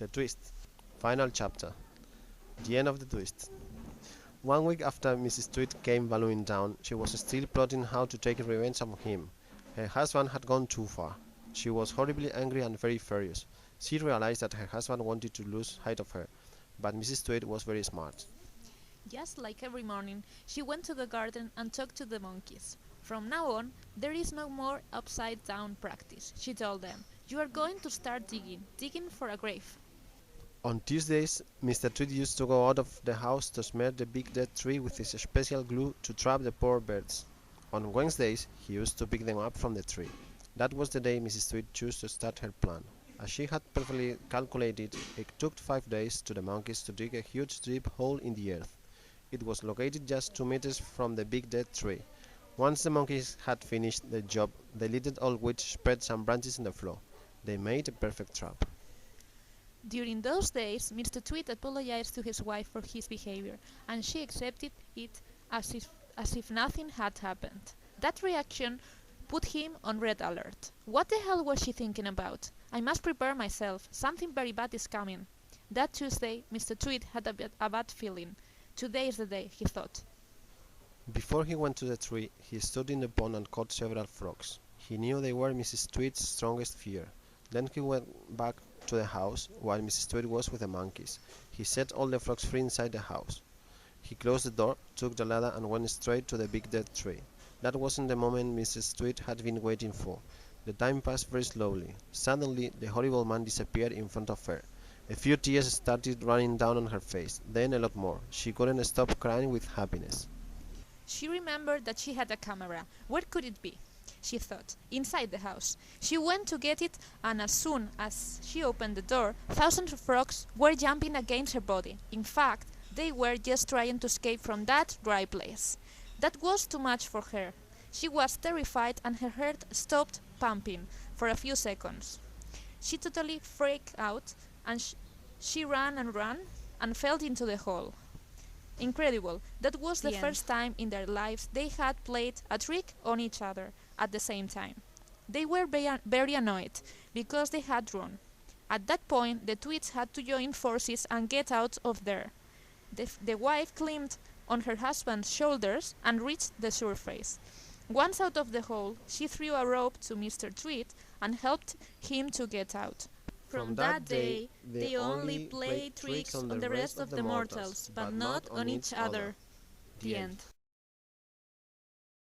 The twist. Final chapter. The end of the twist. 1 week after Mrs. Tweed came ballooning down, she was still plotting how to take revenge on him. Her husband had gone too far. She was horribly angry and very furious. She realized that her husband wanted to lose sight of her, but Mrs. Tweed was very smart. Just like every morning, she went to the garden and talked to the monkeys. From now on, there is no more upside-down practice, she told them. You are going to start digging for a grave. On Tuesdays, Mr. Tweed used to go out of the house to smear the big dead tree with his special glue to trap the poor birds. On Wednesdays, he used to pick them up from the tree. That was the day Mrs. Tweed chose to start her plan. As she had perfectly calculated, it took 5 days to the monkeys to dig a huge deep hole in the earth. It was located just 2 meters from the big dead tree. Once the monkeys had finished the job, the little old witch spread some branches on the floor. They made a perfect trap. During those days, Mr. Tweed apologized to his wife for his behavior, and she accepted it as if nothing had happened. That reaction put him on red alert. What the hell was she thinking about? I must prepare myself. Something very bad is coming. That Tuesday, Mr. Tweed had a bad feeling. Today is the day, he thought. Before he went to the tree, he stood in the pond and caught several frogs. He knew they were Mrs. Tweed's strongest fear. Then he went back to the house while Mrs. Tweed was with the monkeys. He set all the frogs free inside the house. He closed the door, took the ladder and went straight to the big dead tree. That wasn't the moment Mrs. Tweed had been waiting for. The time passed very slowly. Suddenly, the horrible man disappeared in front of her. A few tears started running down on her face, then a lot more. She couldn't stop crying with happiness. She remembered that she had a camera. Where could it be? She thought. Inside the house. She went to get it, and as soon as she opened the door, thousands of frogs were jumping against her body. In fact, they were just trying to escape from that dry place. That was too much for her. She was terrified, and her heart stopped pumping for a few seconds. She totally freaked out, and she ran and fell into the hole. Incredible. That was the first time in their lives they had played a trick on each other at the same time. They were very annoyed because they had run. At that point, the Tweeds had to join forces and get out of there. The wife climbed on her husband's shoulders and reached the surface. Once out of the hole, she threw a rope to Mr. Tweed and helped him to get out. From that day, they only played tricks on the rest of the mortals, but not on each other. The end.